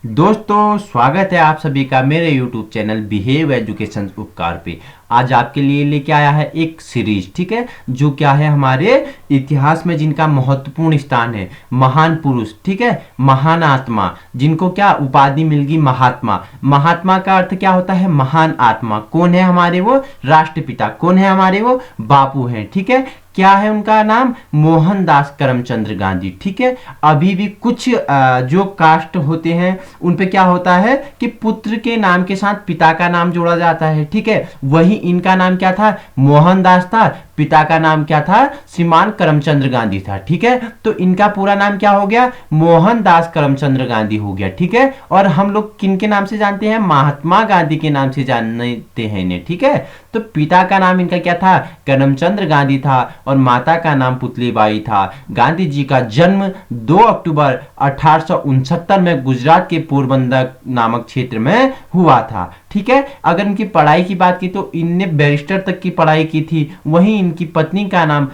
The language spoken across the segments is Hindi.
दोस्तों स्वागत है आप सभी का मेरे YouTube चैनल बिहेव एजुकेशन उपकार पे। आज आपके लिए लेके आया है एक सीरीज, ठीक है, जो क्या है हमारे इतिहास में जिनका महत्वपूर्ण स्थान है, महान पुरुष, ठीक है, महान आत्मा, जिनको क्या उपाधि मिल गई महात्मा। महात्मा का अर्थ क्या होता है? महान आत्मा। कौन है हमारे वो? राष्ट्रपिता। कौन है हमारे वो? बापू हैं, ठीक है। क्या है उनका नाम? मोहनदास करमचंद गांधी, ठीक है। अभी भी कुछ जो कास्ट होते हैं उन पे क्या होता है कि पुत्र के नाम के साथ पिता का नाम जोड़ा जाता है, ठीक है। वही इनका नाम क्या था? मोहनदास था। पिता का नाम क्या था? श्रीमान करमचंद गांधी था, ठीक है। तो इनका पूरा नाम क्या हो गया? मोहनदास करमचंद गांधी हो गया, ठीक है। और हम लोग किन के नाम से जानते हैं? महात्मा गांधी के नाम से जानते हैं इन्हें, ठीक है। तो पिता का नाम इनका क्या था? करमचंद गांधी था और माता का नाम पुतलीबाई था। गांधी जी का जन्म 2 अक्टूबर 1869 में गुजरात के पोरबंदर नामक क्षेत्र में हुआ था, ठीक है। अगर इनकी पढ़ाई की बात की तो इनने बैरिस्टर तक की पढ़ाई की थी। वहीं इनकी पत्नी का नाम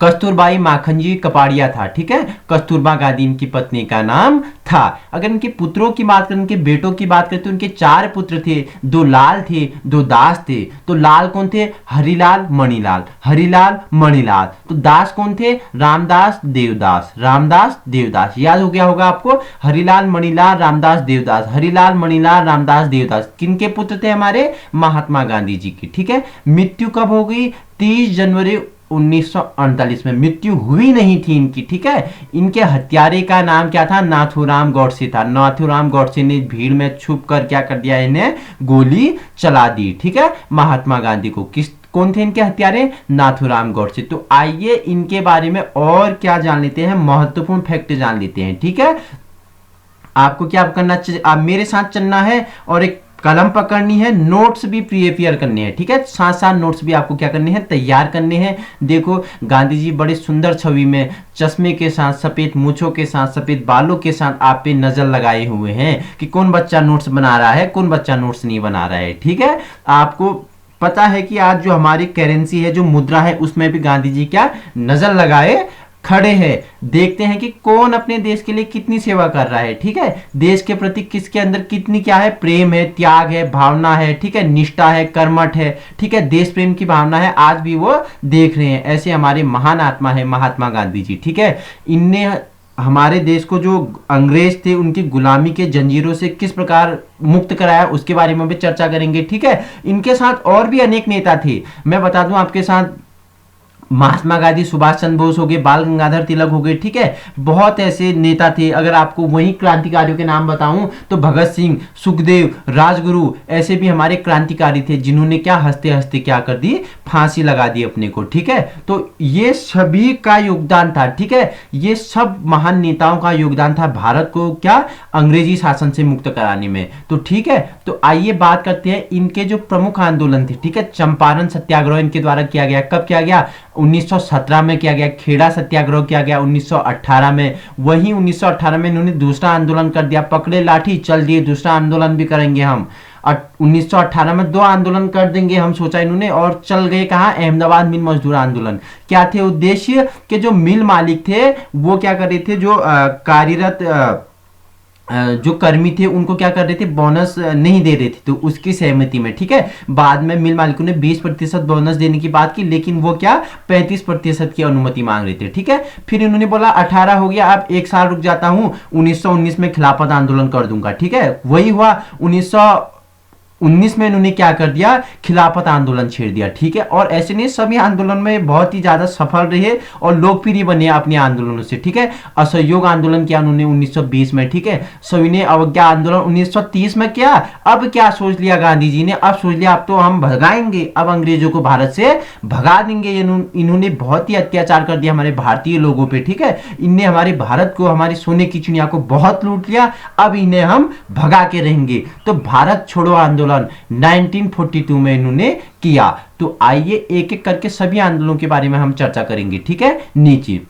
कस्तूरबाई माखनजी कपाड़िया था, ठीक है। कस्तूरबा गांधी इनकी पत्नी का नाम था। अगर इनके पुत्रों की बात करें, इनके बेटों की बात करें तो इनके 4 पुत्र थे। 2 लाल थे, 2 दास थे। तो लाल कौन थे? हरिलाल मणिलाल। हरिलाल मणिलाल। तो दास कौन थे? रामदास देवदास। रामदास देवदास याद हो गया होगा आपको। हरिलाल मणिलाल रामदास देवदास। हरिलाल मणिलाल रामदास देवदास किनके पुत्र थे? हमारे महात्मा गांधी जी की, ठीक है। मृत्यु कब हो गई? 30 जनवरी 1948 में। मृत्यु हुई नहीं थी इनकी, ठीक है। इनके हत्यारे का नाम क्या था? नाथूराम गौडसे था। नाथूराम गौडसे ने भीड़ में छुप कर क्या कर दिया? इन्हें गोली चला दी, ठीक है, महात्मा गांधी को। कौन थे इनके हत्यारे? नाथूराम गौडसे। तो आइए इनके बारे में और क्या जान लेते हैं, महत्वपूर्ण फैक्ट जान लेते हैं, ठीक है। आपको क्या करना चाहिए? आप मेरे साथ चलना है और एक कलम पकड़नी है, नोट्स भी प्रिपेयर करने हैं, ठीक है। साथ साथ नोट्स भी आपको क्या करने हैं? तैयार करने हैं। देखो गांधी जी बड़े सुंदर छवि में चश्मे के साथ, सफेद मूछों के साथ, सफेद बालों के साथ आप पे नजर लगाए हुए हैं कि कौन बच्चा नोट्स बना रहा है, कौन बच्चा नोट्स नहीं बना रहा है, ठीक है। आपको पता है कि आज जो हमारी करेंसी है, जो मुद्रा है, उसमें भी गांधी जी क्या नजर लगाए खड़े हैं। देखते हैं कि कौन अपने देश के लिए कितनी सेवा कर रहा है, ठीक है। देश के प्रति किसके अंदर कितनी क्या है? प्रेम है, त्याग है, भावना है, ठीक है, निष्ठा है, कर्मठ है, ठीक है, देश प्रेम की भावना है। आज भी वो देख रहे हैं। ऐसे हमारे महान आत्मा है महात्मा गांधी जी, ठीक है। इनने हमारे देश को, जो अंग्रेज थे, उनकी गुलामी के जंजीरों से किस प्रकार मुक्त कराया, उसके बारे में भी चर्चा करेंगे, ठीक है। इनके साथ और भी अनेक नेता थे। मैं बता दूं आपके साथ, महात्मा गांधी, सुभाष चंद्र बोस हो गए, बाल गंगाधर तिलक हो गए, ठीक है। बहुत ऐसे नेता थे। अगर आपको वही क्रांतिकारियों के नाम बताऊं तो भगत सिंह, सुखदेव, राजगुरु, ऐसे भी हमारे क्रांतिकारी थे जिन्होंने क्या हंसते हंसते क्या कर दी? फांसी लगा दी अपने को, ठीक है। तो ये सभी का योगदान था, ठीक है। ये सब महान नेताओं का योगदान था भारत को क्या अंग्रेजी शासन से मुक्त कराने में। तो ठीक है, तो आइए बात करते हैं इनके जो प्रमुख आंदोलन थे, ठीक है। चंपारण सत्याग्रह इनके द्वारा किया गया। कब किया गया? 1917 में किया गया। खेड़ा सत्याग्रह किया गया 1918 में। वहीं 1918 में इन्होंने दूसरा आंदोलन कर दिया, पकड़े लाठी चल दिए, दूसरा आंदोलन भी करेंगे हम। 1918 में 2 आंदोलन कर देंगे हम, सोचा इन्होंने, और चल गए कहा? अहमदाबाद मिल मजदूर आंदोलन। क्या थे उद्देश्य? कि जो मिल मालिक थे वो क्या कर रहे थे, जो कार्यरत जो कर्मी थे उनको क्या कर रहे थे? बोनस नहीं दे रहे थे, तो उसकी सहमति में, ठीक है। बाद में मिल मालिकों ने 20% बोनस देने की बात की, लेकिन वो क्या 35% की अनुमति मांग रहे थे, ठीक है। फिर इन्होंने बोला 18 हो गया, अब 1 साल रुक जाता हूं, 1919 में खिलाफत आंदोलन कर दूंगा, ठीक है। वही हुआ। 1919 में इन्होंने क्या कर दिया? खिलाफत आंदोलन छेड़ दिया, ठीक है। और ऐसे नहीं, सभी आंदोलन में बहुत ही ज्यादा सफल रहे और लोकप्रिय बने अपने आंदोलनों से, ठीक है। असहयोग आंदोलन किया उन्होंने 1920 में, ठीक है। सविनय अवज्ञा आंदोलन 1930 में किया। अब क्या सोच लिया गांधी जी ने? अब सोच लिया अब तो हम भगाएंगे, अब अंग्रेजों को भारत से भगा देंगे। इन्होंने बहुत ही अत्याचार कर दिया हमारे भारतीय लोगों पे, ठीक है। इनने हमारे भारत को, हमारी सोने की चिड़िया को बहुत लूट लिया, अब इन्हें हम भगा के रहेंगे। तो भारत छोड़ो आंदोलन 1942 में इन्होंने किया। तो आइए एक एक करके सभी आंदोलनों के बारे में हम चर्चा करेंगे, ठीक है। नीचे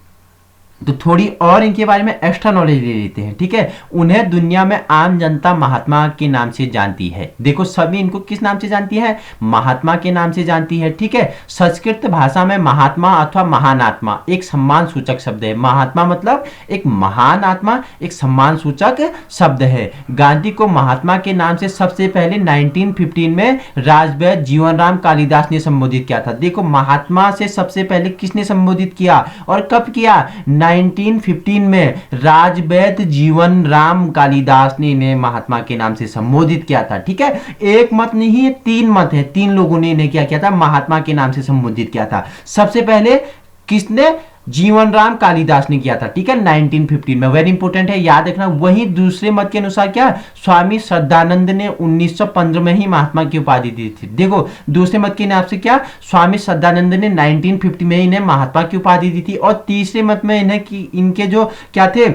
तो थोड़ी और इनके बारे में एक्स्ट्रा नॉलेज ले लेते हैं, ठीक है। उन्हें दुनिया में आम जनता महात्मा के नाम से जानती है। देखो सभी इनको किस नाम से जानती है, महात्मा के नाम से जानती है, ठीक है। संस्कृत भाषा में महात्मा अथवा महान आत्मा एक सम्मान सूचक शब्द है। महात्मा मतलब एक महान आत्मा, एक सम्मान सूचक शब्द है। गांधी को महात्मा के नाम से सबसे पहले 1915 में राजवैद्य जीवनराम कालिदास ने संबोधित किया था। देखो महात्मा से सबसे पहले किसने संबोधित किया और कब किया, 1915 में राजवैद्य जीवन राम कालिदास ने इन्हें महात्मा के नाम से संबोधित किया था, ठीक है। एक मत नहीं है, तीन मत है, तीन लोगों ने इन्हें क्या किया था, महात्मा के नाम से संबोधित किया था। सबसे पहले किसने, जीवन राम कालिदास ने किया था, ठीक है, 1915 में। वेरी इंपॉर्टेंट है, याद रखना। वहीं दूसरे मत के अनुसार क्या, स्वामी श्रद्धानंद ने 1915 में ही महात्मा की उपाधि दी थी। देखो दूसरे मत के नाम से क्या, स्वामी श्रद्धानंद ने 1950 में इन्हें महात्मा की उपाधि दी थी। और तीसरे मत में इन्हें इनके जो क्या थे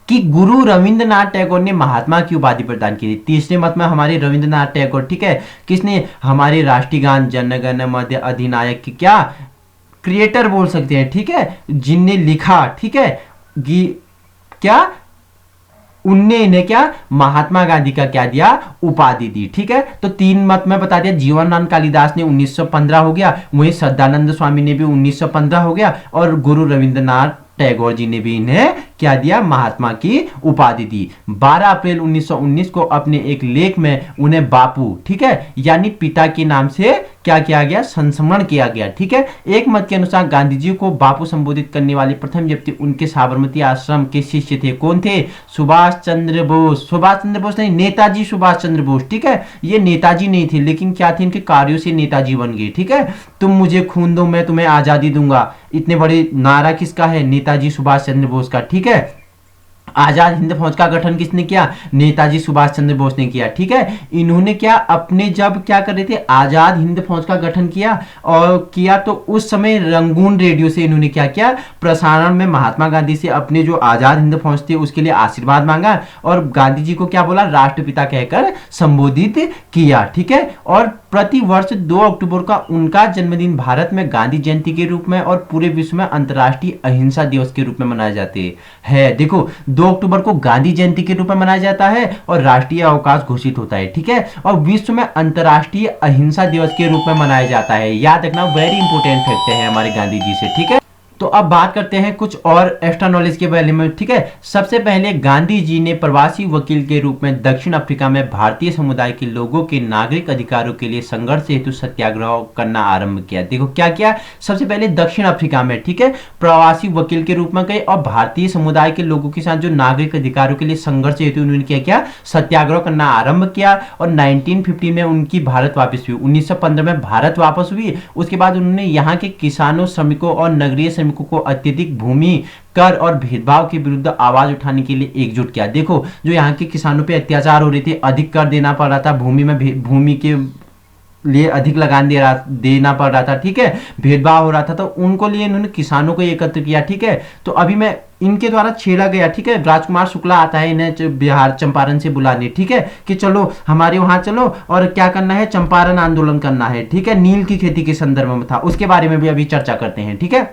कि गुरु रविंद्रनाथ टैगोर ने महात्मा की उपाधि प्रदान की थी। तीसरे मत में हमारे रविंद्रनाथ टैगोर, ठीक है, किसने, हमारे राष्ट्रीय गान जन गण मन अधिनायक की क्या क्रिएटर बोल सकते हैं, ठीक है, जिनने लिखा, ठीक है, क्या उनने इन्हें क्या महात्मा गांधी का क्या दिया, उपाधि दी, ठीक है। तो तीन मत में बता दिया, जीवनानंद कालिदास ने 1915 हो गया, वहीं सदानंद स्वामी ने भी 1915 हो गया, और गुरु रविंद्रनाथ टैगोर जी ने भी इन्हें क्या दिया, महात्मा की उपाधि दी। 12 अप्रैल 1919 को अपने एक लेख में उन्हें बापू, ठीक है, यानी पिता के नाम से क्या किया गया, संस्मरण किया गया, ठीक है। एक मत के अनुसार गांधी जी को बापू संबोधित करने वाले प्रथम व्यक्ति उनके साबरमती आश्रम के शिष्य थे। कौन थे, सुभाष चंद्र बोस। सुभाष चंद्र बोस नहीं, नेताजी सुभाष चंद्र बोस, ठीक है। ये नेताजी नहीं थे, लेकिन क्या थे, इनके कार्यों से नेताजी बन गए, ठीक है। तुम मुझे खून दो मैं तुम्हें आजादी दूंगा, इतने बड़े नारा किसका है, नेताजी सुभाष चंद्र बोस का, ठीक है। आजाद हिंद फौज का गठन किसने किया, नेताजी सुभाष चंद्र बोस ने किया, ठीक है। इन्होंने क्या अपने जब क्या कर रहे थे, आजाद हिंद फौज का गठन किया और किया, तो उस समय रंगून रेडियो से इन्होंने क्या किया, प्रसारण में महात्मा गांधी से अपने जो आजाद हिंद फौज थी उसके लिए आशीर्वाद मांगा और गांधी जी को क्या बोला, राष्ट्रपिता कहकर संबोधित किया, ठीक है। और प्रति वर्ष 2 अक्टूबर का उनका जन्मदिन भारत में गांधी जयंती के रूप में और पूरे विश्व में अंतर्राष्ट्रीय अहिंसा दिवस के रूप में मनाए जाते हैं। देखो 2 अक्टूबर को गांधी जयंती के रूप में मनाया जाता है और राष्ट्रीय अवकाश घोषित होता है, ठीक है। और विश्व में अंतर्राष्ट्रीय अहिंसा दिवस के रूप में मनाया जाता है। याद रखना, वेरी इंपोर्टेंट फैक्ट है हमारे गांधी जी से, ठीक है। तो अब बात करते हैं कुछ और एक्स्ट्रा नॉलेज के बारे में, ठीक है। सबसे पहले गांधी जी ने प्रवासी वकील के रूप में दक्षिण अफ्रीका में भारतीय समुदाय के लोगों के नागरिक अधिकारों के लिए संघर्ष हेतु सत्याग्रह करना आरंभ किया। देखो क्या किया, सबसे पहले दक्षिण अफ्रीका में, ठीक है, प्रवासी वकील के रूप में गए और भारतीय समुदाय के लोगों के साथ जो नागरिक अधिकारों के लिए संघर्ष हेतु उन्होंने क्या किया, सत्याग्रह करना आरंभ किया। और 1950 में उनकी भारत वापस हुई, 1915 में भारत वापस हुई। उसके बाद उन्होंने यहाँ के किसानों, श्रमिकों और नगरीय को अत्यधिक भूमि कर और भेदभाव के विरुद्ध आवाज उठाने के लिए एकजुट किया। देखो जो यहाँ के किसानों पे अत्याचार हो रहे थे, अधिक कर देना पड़ रहा था, भूमि के लिए अधिक लगान देना पड़ रहा था, ठीक है, भेदभाव हो रहा था, तो उनको लिए इन्होंने किसानों को एकत्र किया, ठीक है। तो अभी मैं इनके द्वारा छेड़ा गया, ठीक है, राजकुमार शुक्ला आता है इन्हें बिहार चंपारण से बुलाने, ठीक है, कि चलो हमारे वहां चलो और क्या करना है, चंपारण आंदोलन करना है, ठीक है, नील की खेती के संदर्भ में था, उसके बारे में भी अभी चर्चा करते हैं, ठीक है।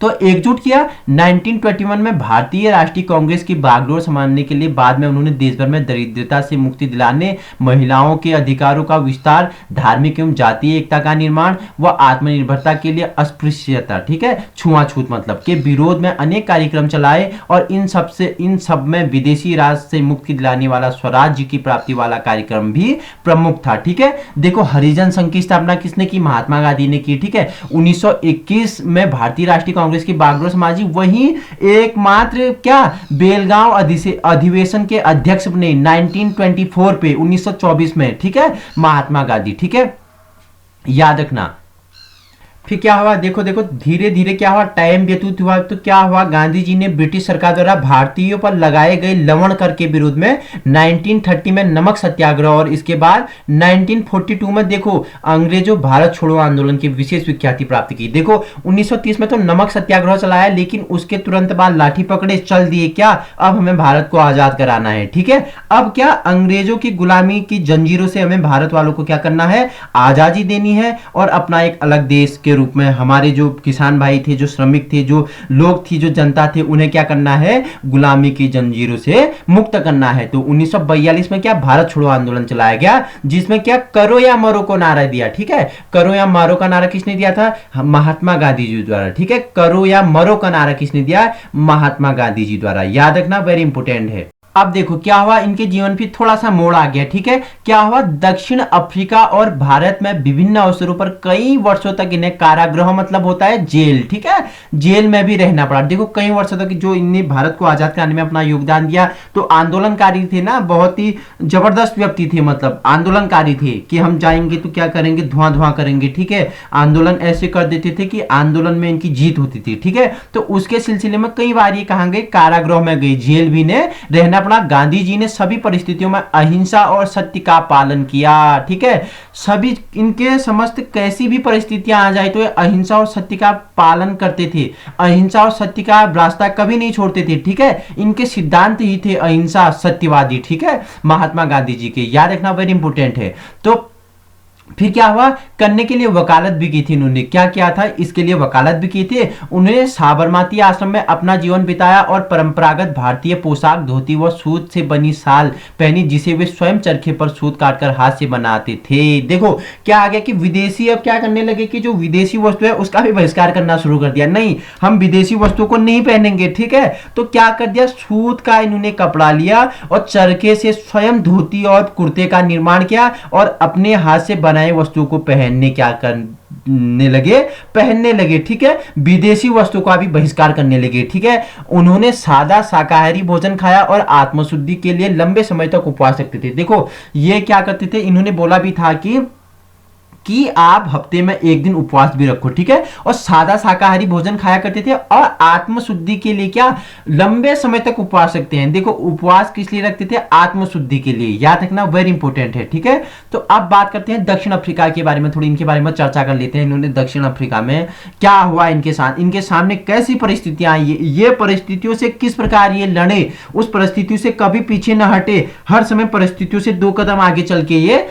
तो एकजुट किया। 1921 में भारतीय राष्ट्रीय कांग्रेस की बागडोर संभालने के लिए बाद में उन्होंने देश भर में दरिद्रता से मुक्ति दिलाने, महिलाओं के अधिकारों का विस्तार, धार्मिक एवं जातीय एकता का निर्माण व आत्मनिर्भरता के लिए अस्पृश्यता, ठीक है, छुआछूत मतलब के विरोध में अनेक कार्यक्रम चलाए। और इन सब में विदेशी राज से मुक्ति दिलाने वाला स्वराज्य की प्राप्ति वाला कार्यक्रम भी प्रमुख था, ठीक है। देखो हरिजन संघ की स्थापना किसने की, महात्मा गांधी ने की, ठीक है। 1921 में भारतीय राष्ट्रीय कांग्रेस की बागडोर समाजी वही एकमात्र क्या बेलगांव अधिवेशन के अध्यक्ष बने 1924 पे 1924 में, ठीक है, महात्मा गांधी, ठीक है, याद रखना। फिर क्या हुआ, देखो धीरे धीरे क्या हुआ, टाइम व्यतीत हुआ, तो क्या हुआ, गांधी जी ने ब्रिटिश सरकार द्वारा भारतीयों पर लगाए गए लवण कर के विरोध में 1930 में नमक सत्याग्रह और इसके बाद 1942 में देखो अंग्रेजों भारत छोड़ो आंदोलन की विशेष विख्याति प्राप्त की। देखो 1930 में तो नमक सत्याग्रह चलाया, लेकिन उसके तुरंत बाद लाठी पकड़े चल दिए, क्या अब हमें भारत को आजाद कराना है, ठीक है। अब क्या अंग्रेजों की गुलामी की जंजीरों से हमें भारत वालों को क्या करना है, आजादी देनी है और अपना एक अलग देश के रूप में हमारे जो किसान भाई थे, जो श्रमिक थे, जो लोग थी, जो जनता थे, उन्हें क्या करना है, गुलामी की जंजीरों से मुक्त करना है। तो 1942 में क्या भारत छोड़ो आंदोलन चलाया गया, जिसमें क्या करो या मरो को नारा दिया। ठीक है, करो या मारो का नारा किसने दिया था, महात्मा गांधी जी द्वारा। ठीक है, करो या मरो का नारा किसने दिया, महात्मा गांधी जी द्वारा। याद रखना, वेरी इंपोर्टेंट है। अब देखो क्या हुआ, इनके जीवन पे थोड़ा सा मोड़ आ गया। ठीक है, क्या हुआ, दक्षिण अफ्रीका और भारत में विभिन्न अवसरों पर कई वर्षों तक इन्हें कारागृह मतलब होता है जेल, ठीक है, जेल में भी रहना पड़ा। देखो कई वर्षों तक जो इनने भारत को आजाद कराने में अपना योगदान दिया, तो आंदोलनकारी थे ना, बहुत ही जबरदस्त व्यक्ति थे, मतलब आंदोलनकारी थे कि हम जाएंगे तो क्या करेंगे, धुआं धुआं करेंगे। ठीक है, आंदोलन ऐसे कर देते थे कि आंदोलन में इनकी जीत होती थी। ठीक है, तो उसके सिलसिले में कई बार ये कहां गए, कारागृह में गए, जेल भी ने रहना। गांधी जी ने सभी परिस्थितियों में अहिंसा और सत्य का पालन किया। ठीक है, सभी इनके समस्त कैसी भी परिस्थितियां आ जाए तो ये अहिंसा और सत्य का पालन करते थे, अहिंसा और सत्य का रास्ता कभी नहीं छोड़ते थे। ठीक है, इनके सिद्धांत ही थे अहिंसा सत्यवादी। ठीक है, महात्मा गांधी जी के, याद रखना, वेरी इंपोर्टेंट है। तो फिर क्या हुआ, करने के लिए वकालत भी की थी इन्होंने। क्या किया था, इसके लिए वकालत भी की थी। उन्होंने साबरमती आश्रम में अपना जीवन बिताया और परंपरागत भारतीय पोशाक, धोती व सूत से बनी शाल पहनी, जिसे वे स्वयं चरखे पर सूत काटकर हाथ से बनाते थे। देखो क्या आ गया कि विदेशी अब क्या करने लगे कि जो विदेशी वस्तु है उसका भी बहिष्कार करना शुरू कर दिया। नहीं, हम विदेशी वस्तुओं को नहीं पहनेंगे। ठीक है, तो क्या कर दिया, सूत का इन्होंने कपड़ा लिया और चरखे से स्वयं धोती और कुर्ते का निर्माण किया और अपने हाथ से बनाए वस्तुओं को पहनने क्या करने लगे, पहनने लगे। ठीक है, विदेशी वस्तु का भी बहिष्कार करने लगे। ठीक है, उन्होंने सादा शाकाहारी भोजन खाया और आत्मशुद्धि के लिए लंबे समय तक उपवास रखते थे। देखो ये क्या करते थे, इन्होंने बोला भी था कि आप हफ्ते में एक दिन उपवास भी रखो। ठीक है, और सादा शाकाहारी भोजन खाया करते थे और आत्मशुद्धि के लिए क्या लंबे समय तक उपवास रखते हैं। देखो उपवास किस लिए रखते थे, आत्मशुद्धि के लिए, याद रखना, वेरी इंपॉर्टेंट है। ठीक है, तो अब बात करते हैं दक्षिण अफ्रीका के बारे में, थोड़ी इनके बारे में चर्चा कर लेते हैं। इन्होंने दक्षिण अफ्रीका में क्या हुआ इनके साथ, इनके सामने कैसी परिस्थितियां आई, ये परिस्थितियों से किस प्रकार ये लड़े, उस परिस्थितियों से कभी पीछे न हटे, हर समय परिस्थितियों से 2 कदम आगे चल के ये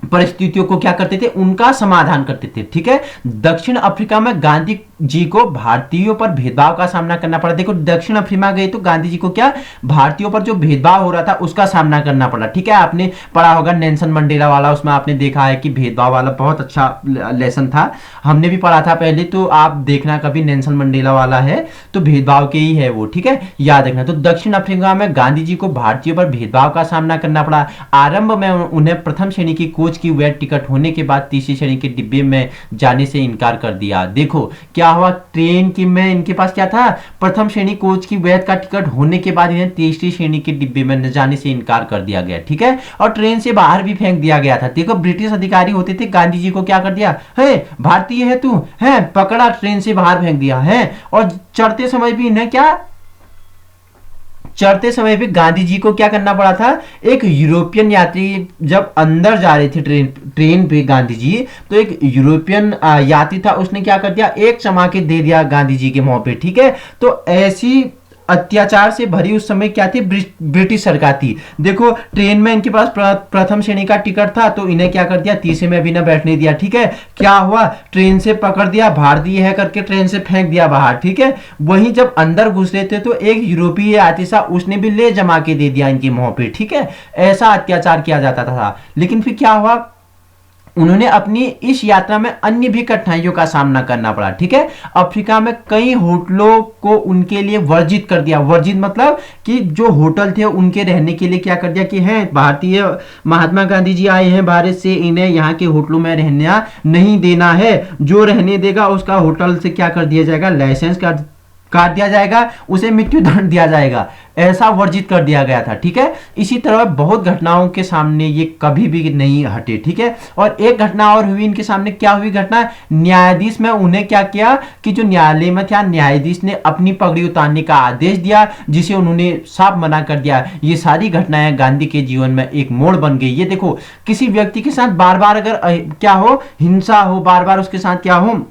परिस्थितियों को क्या करते थे, उनका समाधान करते थे। ठीक है, दक्षिण अफ्रीका में गांधी जी को भारतीयों पर भेदभाव का सामना करना पड़ा। देखो दक्षिण अफ्रीका गए तो गांधी जी को क्या भारतीयों पर जो भेदभाव हो रहा था उसका सामना करना पड़ा। ठीक है, आपने पढ़ा होगा नेल्सन मंडेला वाला, उसमें आपने देखा है कि भेदभाव वाला बहुत अच्छा लेसन था, हमने भी पढ़ा था पहले, तो आप देखना कभी, नेल्सन मंडेला वाला है तो भेदभाव के ही है वो। ठीक है, याद रखना। तो दक्षिण अफ्रीका में गांधी जी को भारतीयों पर भेदभाव का सामना करना पड़ा। आरंभ में उन्हें प्रथम श्रेणी की कोच की वैध टिकट होने के बाद तीसरी श्रेणी के डिब्बे में जाने से इनकार कर दिया। देखो क्या हुआ, ट्रेन की में इनके पास क्या था, प्रथम श्रेणी कोच की वैध का टिकट होने के बाद इन्हें तीसरी श्रेणी के डिब्बे में न जाने से इनकार कर दिया गया। ठीक है, और ट्रेन से बाहर भी फेंक दिया गया था। देखो ब्रिटिश अधिकारी होते थे, गांधी जी को क्या कर दिया है, भारतीय है तू है, पकड़ा ट्रेन से बाहर फेंक दिया है। और चढ़ते समय भी इन्हें क्या, चढ़ते समय भी गांधी जी को क्या करना पड़ा था, एक यूरोपियन यात्री जब अंदर जा रहे थे ट्रेन पे गांधी जी, तो एक यूरोपियन यात्री था, उसने क्या कर दिया, एक चमाके दे दिया गांधी जी के मुंह पे। ठीक है, तो ऐसी अत्याचार से भरी उस समय क्या थी, ब्रिटिश सरकार थी। देखो ट्रेन में इनके पास प्रथम श्रेणी का टिकट था, तो इन्हें क्या कर दिया, तीसरे में भी ना बैठने दिया। ठीक है, क्या हुआ, ट्रेन से पकड़ दिया, भारतीय है करके ट्रेन से फेंक दिया बाहर। ठीक है, वहीं जब अंदर घुस रहे थे तो एक यूरोपीय यात्री था, उसने भी ले जमा के दे दिया इनके मुंह पे। ठीक है, ऐसा अत्याचार किया जाता था। लेकिन फिर क्या हुआ, उन्होंने अपनी इस यात्रा में अन्य भी कठिनाइयों का सामना करना पड़ा। ठीक है, अफ्रीका में कई होटलों को उनके लिए वर्जित कर दिया। वर्जित मतलब कि जो होटल थे उनके रहने के लिए क्या कर दिया कि है भारतीय महात्मा गांधी जी आए हैं भारत से, इन्हें यहाँ के होटलों में रहना नहीं देना है, जो रहने देगा उसका होटल से क्या कर दिया जाएगा, लाइसेंस काट दिया जाएगा, उसे मृत्यु दंड दिया जाएगा, ऐसा वर्जित कर दिया गया था। ठीक है, इसी तरह बहुत घटनाओं के सामने ये कभी भी नहीं हटे। ठीक है, और एक घटना और हुई इनके सामने, क्या हुई घटना, न्यायाधीश में उन्हें क्या किया कि जो न्यायालय में था, न्यायाधीश ने अपनी पगड़ी उतारने का आदेश दिया, जिसे उन्होंने साफ मना कर दिया। ये सारी घटनाएं गांधी के जीवन में एक मोड़ बन गई। ये देखो किसी व्यक्ति के साथ बार बार अगर क्या हो, हिंसा हो, बार बार उसके साथ क्या हो,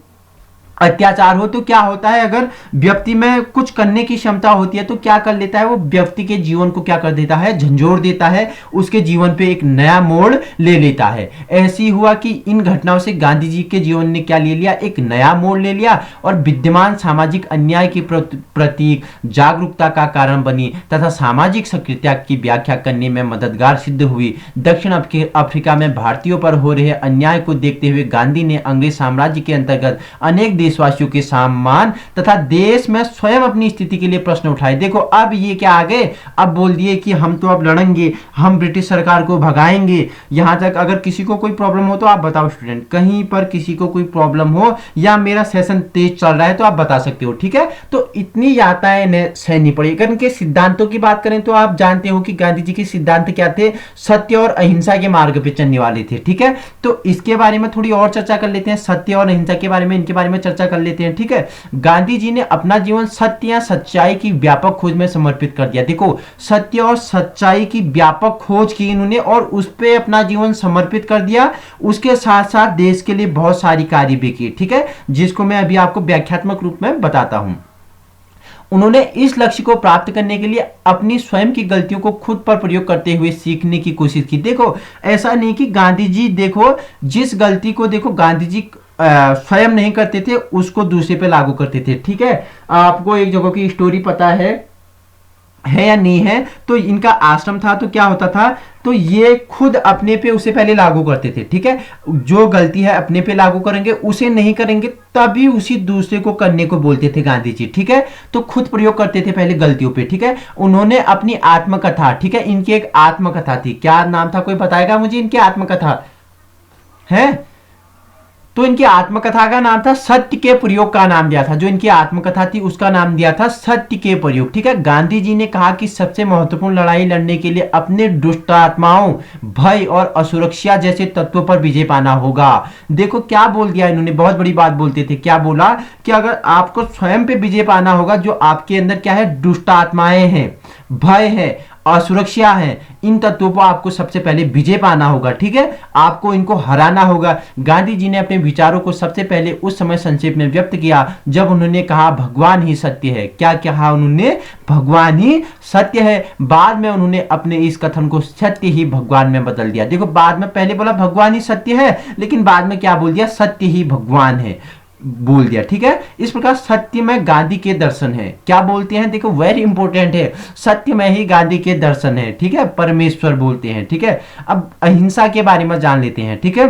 अत्याचार हो तो क्या होता है, अगर व्यक्ति में कुछ करने की क्षमता होती है तो क्या कर लेता है, वो व्यक्ति के जीवन को क्या कर देता है, झंझोर देता है, उसके जीवन पे एक नया मोड़ ले लेता है। ऐसी हुआ कि इन घटनाओं से गांधी जी के जीवन ने क्या ले लिया, एक नया मोड़ ले लिया और विद्यमान सामाजिक अन्याय के प्रति जागरूकता का कारण बनी तथा सामाजिक सक्रियता की व्याख्या करने में मददगार सिद्ध हुई। दक्षिण अफ्रीका में भारतीयों पर हो रहे अन्याय को देखते हुए गांधी ने अंग्रेज साम्राज्य के अंतर्गत अनेक देशवासियों के सम्मान तथा देश में स्वयं अपनी स्थिति के लिए प्रश्न उठाए। देखो अब ये क्या आ गए, अब बोल दिए कि हम तो अब लड़ेंगे, हम ब्रिटिश सरकार को भगाएंगे। यहां तक अगर किसी को कोई प्रॉब्लम हो तो आप बताओ स्टूडेंट, कहीं पर किसी को कोई प्रॉब्लम हो या मेरा सेशन तेज चल रहा है तो आप बता सकते हो, ठीक है। तो इतनी यातनाएं सहनी पड़ी। अगर इनके सिद्धांतों की बात करें तो आप जानते हो कि गांधी जी के सिद्धांत क्या थे, सत्य और अहिंसा के मार्ग पे चलने वाले थे, ठीक है। तो इसके बारे में थोड़ी और चर्चा कर लेते हैं, सत्य और अहिंसा के बारे में, इनके बारे में चर्चा कर लेते हैं, ठीक है। गांधी जी ने अपना जीवन सत्य या सच्चाई की व्यापक खोज में समर्पित कर दिया। देखो सत्य और सच्चाई की व्यापक खोज की इन्होंने और उस पर अपना जीवन समर्पित कर दिया। उसके साथ साथ देश के लिए बहुत सारी कार्य भी किए, ठीक है, जिसको मैं अभी आपको व्याख्यात्मक रूप में बताता हूं। उन्होंने इस लक्ष्य को प्राप्त करने के लिए अपनी स्वयं की गलतियों को खुद पर प्रयोग करते हुए सीखने की कोशिश की। देखो ऐसा नहीं कि गांधी जी, देखो जिस गलती को देखो गांधी जी स्वयं नहीं करते थे उसको दूसरे पे लागू करते थे, ठीक है। आपको एक जगह की स्टोरी पता है या नहीं है, तो इनका आश्रम था तो क्या होता था, तो ये खुद अपने पे उसे पहले लागू करते थे, ठीक है। जो गलती है अपने पे लागू करेंगे, उसे नहीं करेंगे तभी उसी दूसरे को करने को बोलते थे गांधी जी, ठीक है। तो खुद प्रयोग करते थे पहले गलतियों पे, ठीक है। उन्होंने अपनी आत्मकथा, ठीक है, इनकी एक आत्मकथा थी, क्या नाम था, कोई बताएगा मुझे इनकी आत्मकथा है? तो इनकी आत्मकथा का नाम था सत्य के प्रयोग का नाम दिया था, जो इनकी आत्मकथा थी उसका नाम दिया था सत्य के प्रयोग, ठीक है। गांधी जी ने कहा कि सबसे महत्वपूर्ण लड़ाई लड़ने के लिए अपने दुष्ट आत्माओं, भय और असुरक्षा जैसे तत्वों पर विजय पाना होगा। देखो क्या बोल दिया इन्होंने, बहुत बड़ी बात बोलते थे, क्या बोला कि अगर आपको स्वयं पे विजय पाना होगा, जो आपके अंदर क्या है, दुष्ट आत्माएं हैं, भय है, असुरक्षा है, इन तत्वों पर आपको सबसे पहले विजय पाना होगा, ठीक है, आपको इनको हराना होगा। गांधी जी ने अपने विचारों को सबसे पहले उस समय संक्षेप में व्यक्त किया जब उन्होंने कहा भगवान ही सत्य है। क्या कहा उन्होंने, भगवान ही सत्य है। बाद में उन्होंने अपने इस कथन को सत्य ही भगवान में बदल दिया। देखो बाद में पहले बोला भगवान ही सत्य है, लेकिन बाद में क्या बोल दिया, सत्य ही भगवान है बोल दिया, ठीक है। इस प्रकार सत्य में गांधी के दर्शन है, क्या बोलते हैं, देखो वेरी इंपॉर्टेंट है, सत्य में ही गांधी के दर्शन है, ठीक है, परमेश्वर बोलते हैं, ठीक है। अब अहिंसा के बारे में जान लेते हैं, ठीक है।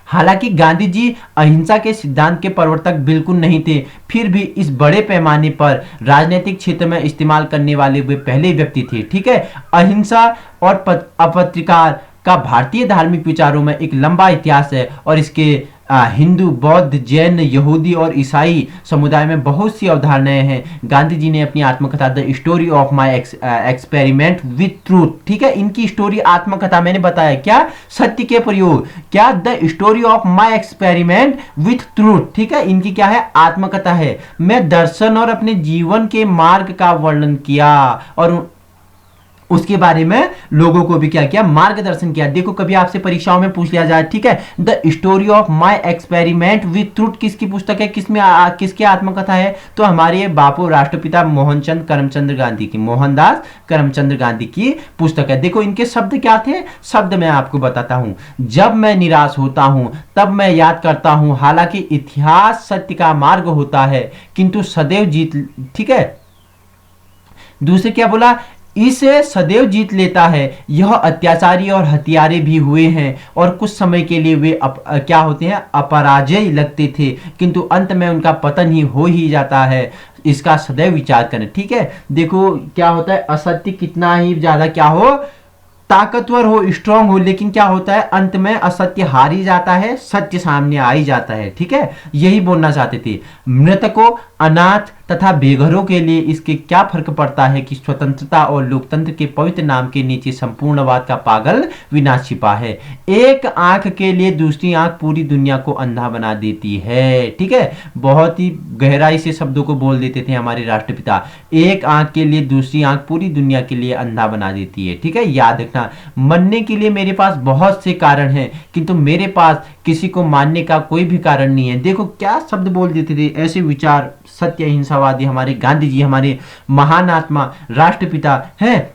हालांकि गांधी जी अहिंसा के सिद्धांत के प्रवर्तक बिल्कुल नहीं थे, फिर भी इस बड़े पैमाने पर राजनीतिक क्षेत्र में इस्तेमाल करने वाले वे पहले व्यक्ति थे, ठीक है। अहिंसा और अपत्रिकार का भारतीय धार्मिक विचारों में एक लंबा इतिहास है और इसके हिंदू, बौद्ध, जैन, यहूदी और ईसाई समुदाय में बहुत सी अवधारणाएं हैं। गांधी जी ने अपनी आत्मकथा the story of my experiment with truth, ठीक है, इनकी स्टोरी आत्मकथा मैंने बताया, क्या, सत्य के प्रयोग, क्या, the story of my experiment with truth, ठीक है, इनकी क्या है, आत्मकथा है। मैं दर्शन और अपने जीवन के मार्ग का वर्णन किया और उसके बारे में लोगों को भी क्या किया, मार्गदर्शन किया। देखो कभी आपसे परीक्षाओं में पूछ लिया जाए, ठीक है, the story of my experiment with truth किसकी पुस्तक है, किसमें किसकी आत्मकथा है, तो हमारे बापू राष्ट्रपिता मोहनचंद करमचंद गांधी की, मोहनदास करमचंद गांधी की पुस्तक है। देखो इनके शब्द क्या थे, शब्द मैं आपको बताता हूं, जब मैं निराश होता हूं तब मैं याद करता हूं, हालांकि इतिहास सत्य का मार्ग होता है किंतु सदैव जीत, ठीक है। दूसरे क्या बोला, इसे सदैव जीत लेता है, यह अत्याचारी और हत्यारे भी हुए हैं और कुछ समय के लिए वे क्या होते हैं, अपराजय लगते थे, किंतु अंत में उनका पतन ही हो ही जाता है, इसका सदैव विचार करें, ठीक है। देखो क्या होता है, असत्य कितना ही ज्यादा क्या हो, ताकतवर हो, स्ट्रांग हो, लेकिन क्या होता है, अंत में असत्य हार ही जाता है, सत्य सामने आ ही जाता है, ठीक है, यही बोलना चाहते थे। मृतकों, अनाथ तथा बेघरों के लिए इसके क्या फर्क पड़ता है कि स्वतंत्रता और लोकतंत्र के पवित्र नाम के नीचे संपूर्णवाद का पागल विनाश छिपा है। एक आंख के लिए दूसरी आंख पूरी दुनिया को अंधा बना देती है। ठीक है, बहुत ही गहराई से शब्दों को बोल देते थे हमारे राष्ट्रपिता। एक आंख के लिए दूसरी आंख पूरी दुनिया के लिए अंधा बना देती है। ठीक है, याद रखना, मरने के लिए मेरे पास बहुत से कारण हैं, किंतु मेरे पास किसी को मानने का कोई भी कारण नहीं है। देखो क्या शब्द बोल देते थे, ऐसे विचार सत्य अहिंसावादी हमारे गांधी जी, हमारे महान आत्मा राष्ट्रपिता हैं।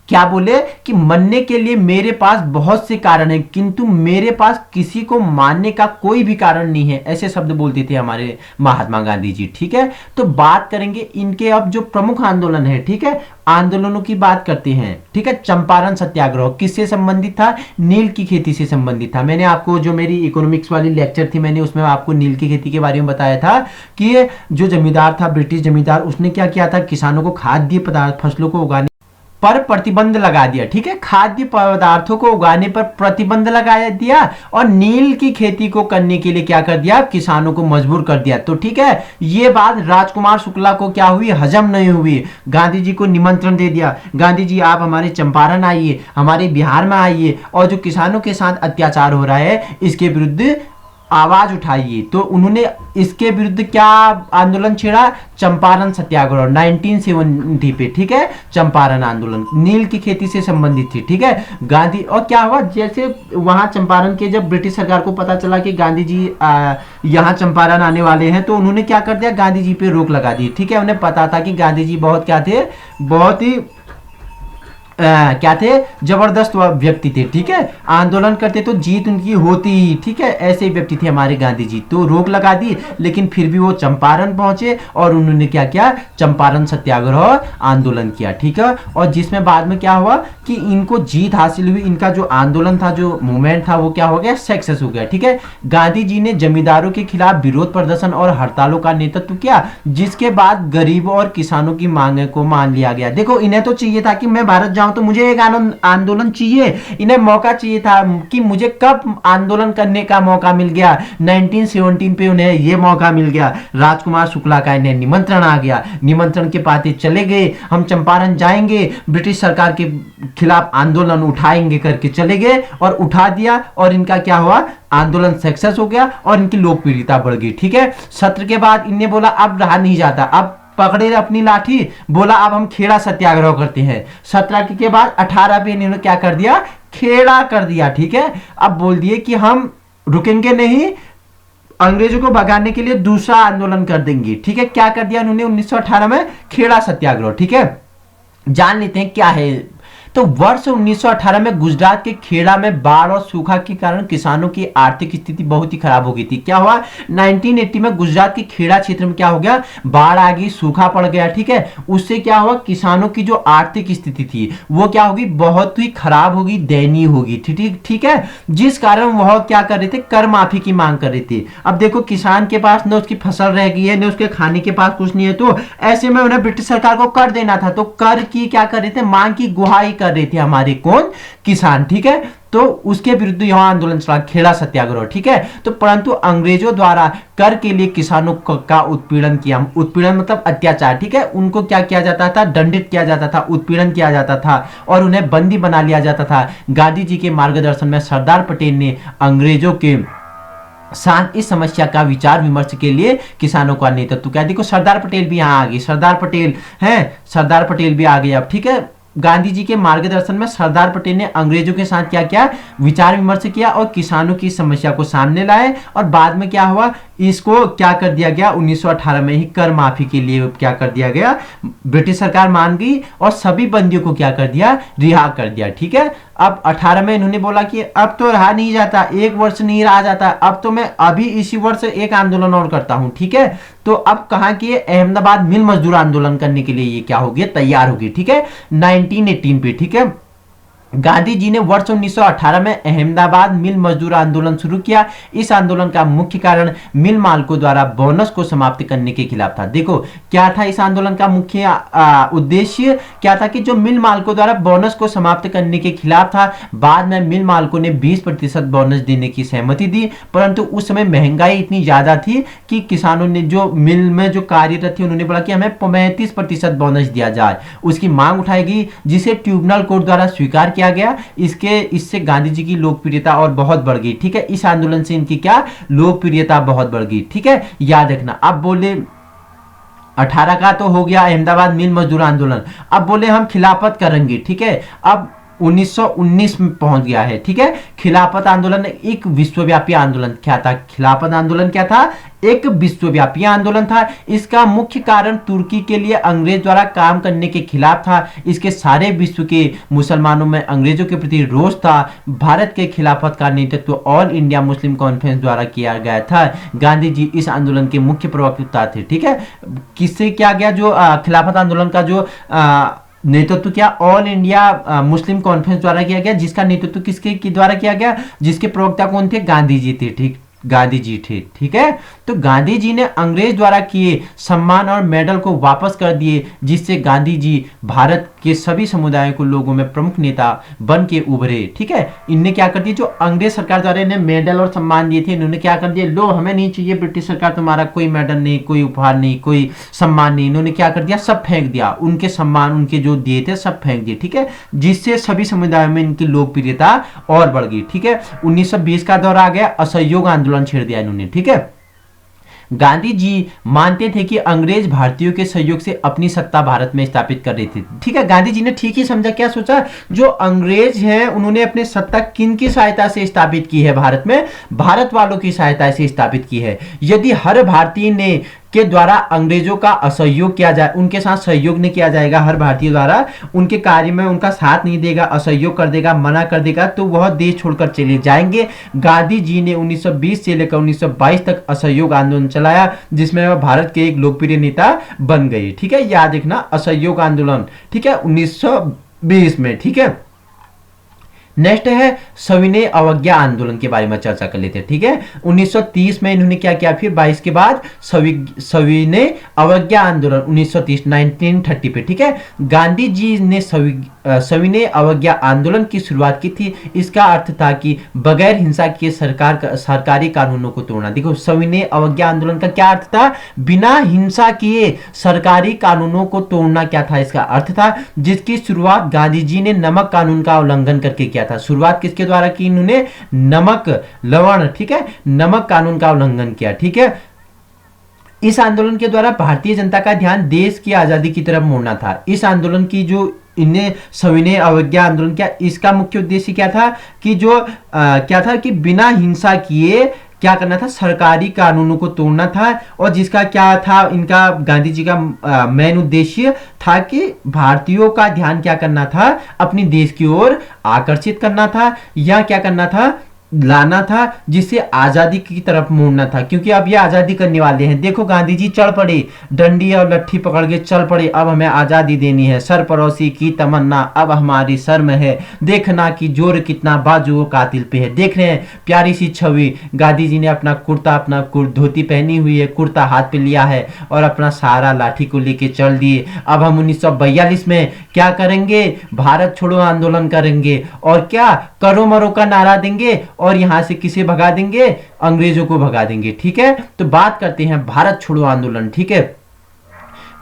क्या बोले कि मरने के लिए मेरे पास बहुत से कारण हैं, किंतु मेरे पास किसी को मानने का कोई भी कारण नहीं है। ऐसे शब्द बोलते थे हमारे महात्मा गांधी जी। ठीक है, तो बात करेंगे इनके अब जो प्रमुख आंदोलन है। ठीक है, आंदोलनों की बात करते हैं। ठीक है, चंपारण सत्याग्रह किससे संबंधित था? नील की खेती से संबंधित था। मैंने आपको जो मेरी इकोनॉमिक्स वाली लेक्चर थी, मैंने उसमें आपको नील की खेती के बारे में बताया था कि ये जो जमींदार था, ब्रिटिश जमींदार, उसने क्या किया था, किसानों को खाद्य पदार्थ, फसलों को उगाने पर प्रतिबंध लगा दिया। ठीक है, खाद्य पदार्थों को उगाने पर प्रतिबंध लगा दिया और नील की खेती को करने के लिए क्या कर दिया, किसानों को मजबूर कर दिया। तो ठीक है, ये बात राजकुमार शुक्ला को क्या हुई, हजम नहीं हुई। गांधी जी को निमंत्रण दे दिया, गांधी जी आप हमारे चंपारण आइए, हमारे बिहार में आइए और जो किसानों के साथ अत्याचार हो रहा है इसके विरुद्ध आवाज उठाइए। तो उन्होंने इसके विरुद्ध क्या आंदोलन छेड़ा, चंपारण सत्याग्रह 1970 पे। ठीक है, चंपारण आंदोलन नील की खेती से संबंधित थी। ठीक है, गांधी, और क्या हुआ, जैसे वहां चंपारण के जब ब्रिटिश सरकार को पता चला कि गांधी जी यहाँ चंपारण आने वाले हैं, तो उन्होंने क्या कर दिया, गांधी जी पे रोक लगा दी। ठीक है, उन्हें पता था कि गांधी जी बहुत क्या थे, बहुत ही क्या थे, जबरदस्त व्यक्ति थे। ठीक है, आंदोलन करते तो जीत उनकी होती ही। ठीक है, ऐसे व्यक्ति थे हमारे गांधी जी। तो रोक लगा दी, लेकिन फिर भी वो चंपारण पहुंचे और उन्होंने क्या किया, चंपारण सत्याग्रह आंदोलन किया। ठीक है, और जिसमें बाद में क्या हुआ कि इनको जीत हासिल हुई, इनका जो आंदोलन था, जो मूवमेंट था, वो क्या हो गया, सक्सेस हो गया। ठीक है, गांधी जी ने जमींदारों के खिलाफ विरोध प्रदर्शन और हड़तालों का नेतृत्व किया, जिसके बाद गरीबों और किसानों की मांगों को मान लिया गया। देखो, इन्हें तो चाहिए था कि मैं भारत जाऊं तो मुझे एक आंदोलन चाहिए, इन्हें मौका चाहिए था कि मुझे कब आंदोलन करने का मौका मिल गया, 1917 पे उन्हें यह मौका मिल गया। राजकुमार शुक्ला का इन्हें निमंत्रण आ गया, निमंत्रण के पाते चले गए, हम चंपारण जाएंगे, ब्रिटिश सरकार के खिलाफ आंदोलन उठाएंगे करके चले गए और उठा दिया, और इनका क्या हुआ, आंदोलन सक्सेस हो गया और इनकी लोकप्रियता बढ़ गई। ठीक है, सत्र के बाद इन्हें बोला अब रहा नहीं जाता, अब पकड़े अपनी लाठी, बोला अब हम खेड़ा सत्याग्रह करते हैं। 17 के बाद 18 पे इन्होंने क्या कर दिया, खेड़ा कर दिया। ठीक है, अब बोल दिए कि हम रुकेंगे नहीं, अंग्रेजों को भगाने के लिए दूसरा आंदोलन कर देंगे। ठीक है, क्या कर दिया उन्होंने 1918 में, खेड़ा सत्याग्रह। ठीक है, जान लेते हैं क्या है। तो वर्ष 1918 में गुजरात के खेड़ा में बाढ़ और सूखा के कारण किसानों की आर्थिक स्थिति बहुत ही खराब हो गई थी। क्या हुआ, 1980 में गुजरात के खेड़ा क्षेत्र में क्या हो गया, बाढ़ आ गई, सूखा पड़ गया। ठीक है, उससे क्या हुआ, किसानों की जो आर्थिक स्थिति थी वो क्या होगी, बहुत ही खराब होगी, दयनीय होगी। ठीक है, जिस कारण वह क्या कर रहे थे, कर माफी की मांग कर रहे थे। अब देखो, किसान के पास न उसकी फसल रह गई है, न उसके खाने के पास कुछ नहीं है, तो ऐसे में उन्हें ब्रिटिश सरकार को कर देना था। तो कर की क्या कर रहे थे, मांग की गुहाई कर रहे थे हमारे कौन, किसान। ठीक है, तो उसके विरुद्ध यहां आंदोलन चला, खेड़ा सत्याग्रह। ठीक है, तो परंतु अंग्रेजों द्वारा कर के लिए किसानों का उत्पीड़न किया, उत्पीड़न मतलब अत्याचार। ठीक है, उनको क्या किया जाता था, दंडित किया जाता था, उत्पीड़न किया जाता था और उन्हें बंदी बना लिया जाता था। गांधी जी के मार्गदर्शन में सरदार पटेल ने अंग्रेजों के साथ इस समस्या का विचार विमर्श के लिए किसानों का नेतृत्व किया। देखो, सरदार पटेल भी यहाँ आ गए, सरदार पटेल हैं, सरदार पटेल भी आ गए अब। ठीक है, गांधी जी के मार्गदर्शन में सरदार पटेल ने अंग्रेजों के साथ क्या किया, विचार विमर्श किया और किसानों की समस्या को सामने लाए, और बाद में क्या हुआ, इसको क्या कर दिया गया, 1918 में ही कर माफी के लिए क्या कर दिया गया, ब्रिटिश सरकार मान गई और सभी बंदियों को क्या कर दिया, रिहा कर दिया। ठीक है, अब 18 में इन्होंने बोला कि अब तो रहा नहीं जाता, एक वर्ष नहीं रहा जाता, अब तो मैं अभी इसी वर्ष एक आंदोलन और करता हूं। ठीक है, तो अब कहां की, अहमदाबाद मिल मजदूर आंदोलन करने के लिए ये क्या हो गया, तैयार हो गई। ठीक है, 1918 पे। ठीक है, गांधी जी ने वर्ष 1918 में अहमदाबाद मिल मजदूर आंदोलन शुरू किया। इस आंदोलन का मुख्य कारण मिल मालिकों द्वारा बोनस को समाप्त करने के खिलाफ था। देखो क्या था इस आंदोलन का मुख्य उद्देश्य क्या था कि जो मिल मालिकों द्वारा बोनस को समाप्त करने के खिलाफ था। बाद में मिल मालिकों ने 20% बोनस देने की सहमति दी, परंतु उस समय महंगाई इतनी ज्यादा थी कि किसानों ने, जो मिल में जो कार्यरत थे, उन्होंने बोला कि हमें 35% बोनस दिया जाए। उसकी मांग उठाई गई, जिसे ट्रिब्यूनल कोर्ट द्वारा स्वीकार किया गया। इससे गांधी जी की लोकप्रियता और बहुत बढ़ गई। ठीक है, इस आंदोलन से इनकी क्या लोकप्रियता बहुत बढ़ गई। ठीक है, याद रखना। अब बोले 18 का तो हो गया अहमदाबाद मिल मजदूर आंदोलन। अब बोले हम खिलाफत करेंगे। ठीक है, अब 1919 में पहुंच गया है। ठीक है, खिलाफत आंदोलन एक विश्वव्यापी आंदोलन क्या था? खिलाफत आंदोलन क्या था? एक विश्वव्यापी आंदोलन था। इसका मुख्य कारण तुर्की के लिए अंग्रेज द्वारा काम करने के खिलाफ था। इसके सारे विश्व के मुसलमानों में अंग्रेजों के प्रति रोष था। भारत के खिलाफत का नेतृत्व ऑल इंडिया मुस्लिम कॉन्फ्रेंस द्वारा किया गया था। गांधी जी इस आंदोलन के मुख्य प्रवक्ता थे। ठीक है, किससे किया गया? जो खिलाफत आंदोलन का जो नेतृत्व क्या ऑल इंडिया मुस्लिम कॉन्फ्रेंस द्वारा किया गया, जिसका नेतृत्व किसके द्वारा किया गया? जिसके प्रवक्ता कौन थे? गांधी जी थे। ठीक, गांधी जी थे। ठीक है, तो गांधी जी ने अंग्रेज द्वारा किए सम्मान और मेडल को वापस कर दिए, जिससे गांधी जी भारत के सभी समुदायों को लोगों में प्रमुख नेता बन के उभरे। ठीक है, इनने क्या कर दिया? जो अंग्रेज सरकार द्वारा इन्हें मेडल और सम्मान दिए थे, इन्होंने क्या कर दिया? लो, हमें नहीं चाहिए ब्रिटिश सरकार, तुम्हारा कोई मेडल नहीं, कोई उपहार नहीं, कोई सम्मान नहीं। इन्होंने क्या कर दिया? सब फेंक दिया। उनके सम्मान, उनके जो दिए थे, सब फेंक दिए। ठीक है, जिससे सभी समुदायों में इनकी लोकप्रियता और बढ़ गई। ठीक है, 1920 का दौर आ गया, असहयोग आंदोलन छेड़ दिया इन्होंने। ठीक है, गांधी जी मानते थे कि अंग्रेज भारतीयों के सहयोग से अपनी सत्ता भारत में स्थापित कर रही थी। ठीक है, गांधी जी ने ठीक ही समझा। क्या सोचा? जो अंग्रेज हैं उन्होंने अपनी सत्ता किन की सहायता से स्थापित की है भारत में? भारत वालों की सहायता से स्थापित की है। यदि हर भारतीय ने के द्वारा अंग्रेजों का असहयोग किया जाए, उनके साथ सहयोग नहीं किया जाएगा, हर भारतीय द्वारा उनके कार्य में उनका साथ नहीं देगा, असहयोग कर देगा, मना कर देगा, तो वह देश छोड़कर चले जाएंगे। गांधी जी ने 1920 से लेकर 1922 तक असहयोग आंदोलन चलाया, जिसमें वह भारत के एक लोकप्रिय नेता बन गए। ठीक है, याद रखना, असहयोग आंदोलन। ठीक है, 1920 में। ठीक है, नेक्स्ट है सविनय अवज्ञा आंदोलन के बारे में चर्चा कर लेते हैं। ठीक है, 1930 में इन्होंने क्या किया? फिर 22 के बाद सविनय अवज्ञा आंदोलन 1930 1930 पे। ठीक है, गांधी जी ने सविनय अवज्ञा आंदोलन की शुरुआत की थी। इसका अर्थ था कि बगैर हिंसा के सरकारी कानूनों को तोड़ना। देखो, सविनय अवज्ञा आंदोलन का क्या अर्थ था? बिना हिंसा किए सरकारी कानूनों को तोड़ना। क्या था इसका अर्थ? था जिसकी शुरुआत गांधी जी ने नमक कानून का उल्लंघन करके किया था। शुरुआत किसके द्वारा की? इन्होंने नमक लवण, ठीक है, नमक कानून का उल्लंघन किया। ठीक है, इस आंदोलन के द्वारा भारतीय जनता का ध्यान देश की आजादी की तरफ मोड़ना था। इस आंदोलन की जो इन्हें सविनय अवज्ञा आंदोलन किया, इसका मुख्य उद्देश्य क्या था? कि जो क्या था कि बिना हिंसा किए क्या करना था? सरकारी कानूनों को तोड़ना था। और जिसका क्या था? इनका गांधी जी का मेन उद्देश्य था कि भारतीयों का ध्यान क्या करना था? अपनी देश की ओर आकर्षित करना था, या क्या करना था? लाना था, जिससे आजादी की तरफ मोड़ना था। क्योंकि अब ये आजादी करने वाले हैं। देखो, गांधी जी चढ़ पड़े, डंडी और लट्ठी पकड़ के चल पड़े। अब हमें आजादी देनी है, सरपरोसी की तमन्ना अब हमारी सर में है, देखना कि जोर कितना बाजू कातिल पे है। देख रहे हैं प्यारी सी छवि, गांधी जी ने अपना कुर्ता, अपना धोती पहनी हुई है, कुर्ता हाथ पे लिया है और अपना सारा लाठी को लेके चल दिए। अब हम 1942 में क्या करेंगे? भारत छोड़ो आंदोलन करेंगे, और क्या करो मरो का नारा देंगे, और यहां से किसे भगा देंगे? अंग्रेजों को भगा देंगे। ठीक है, तो बात करते हैं भारत छोड़ो आंदोलन। ठीक है,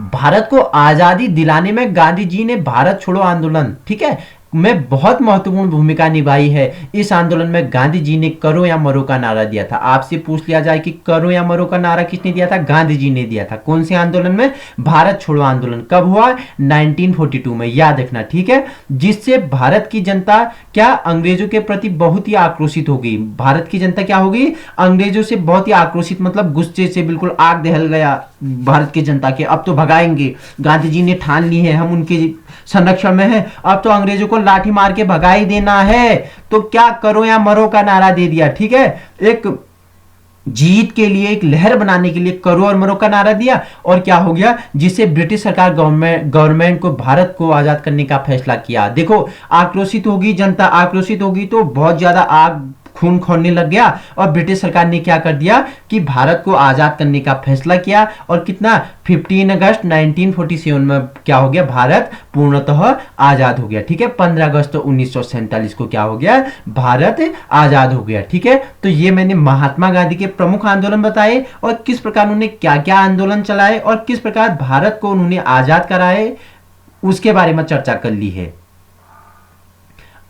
भारत को आजादी दिलाने में गांधी जी ने भारत छोड़ो आंदोलन, ठीक है, में बहुत महत्वपूर्ण भूमिका निभाई है। इस आंदोलन में गांधी जी ने करो या मरो का नारा दिया था। आपसे पूछ लिया जाए कि करो या मरो का नारा किसने दिया था? गांधी जी ने दिया था। कौन से आंदोलन में? भारत छोड़ो आंदोलन। कब हुआ? 1942 में, याद रखना। ठीक है, जिससे भारत की जनता क्या अंग्रेजों के प्रति बहुत ही आक्रोशित हो गई। भारत की जनता क्या हो गई? अंग्रेजों से बहुत ही आक्रोशित, मतलब गुस्से से बिल्कुल आग दहल गया भारत की जनता के। अब तो भगाएंगे, गांधी जी ने ठान ली है, हम उनके संरक्षण में है, अब तो अंग्रेजों को लाठी मार के भगा ही देना है। तो क्या करो या मरो का नारा दे दिया। ठीक है, एक जीत के लिए, एक लहर बनाने के लिए करो और मरो का नारा दिया, और क्या हो गया, जिससे ब्रिटिश सरकार गवर्नमेंट को भारत को आजाद करने का फैसला किया। देखो, आक्रोशित होगी जनता, आक्रोशित होगी तो बहुत ज्यादा आग खून खोलने लग गया, और ब्रिटिश सरकार ने क्या कर दिया कि भारत को आजाद करने का फैसला किया। और कितना, 15 अगस्त 1947 में क्या हो गया, भारत पूर्णतः आजाद हो गया। ठीक है, 15 अगस्त 1947 को क्या हो गया, भारत आजाद हो गया। ठीक है, तो ये मैंने महात्मा गांधी के प्रमुख आंदोलन बताए, और किस प्रकार उन्होंने क्या क्या आंदोलन चलाए, और किस प्रकार भारत को उन्होंने आजाद कराए, उसके बारे में चर्चा कर ली है।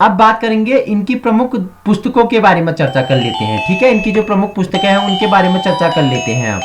अब बात करेंगे इनकी प्रमुख पुस्तकों के बारे में, चर्चा कर लेते हैं। ठीक है, इनकी जो प्रमुख पुस्तकें हैं उनके बारे में चर्चा कर लेते हैं। अब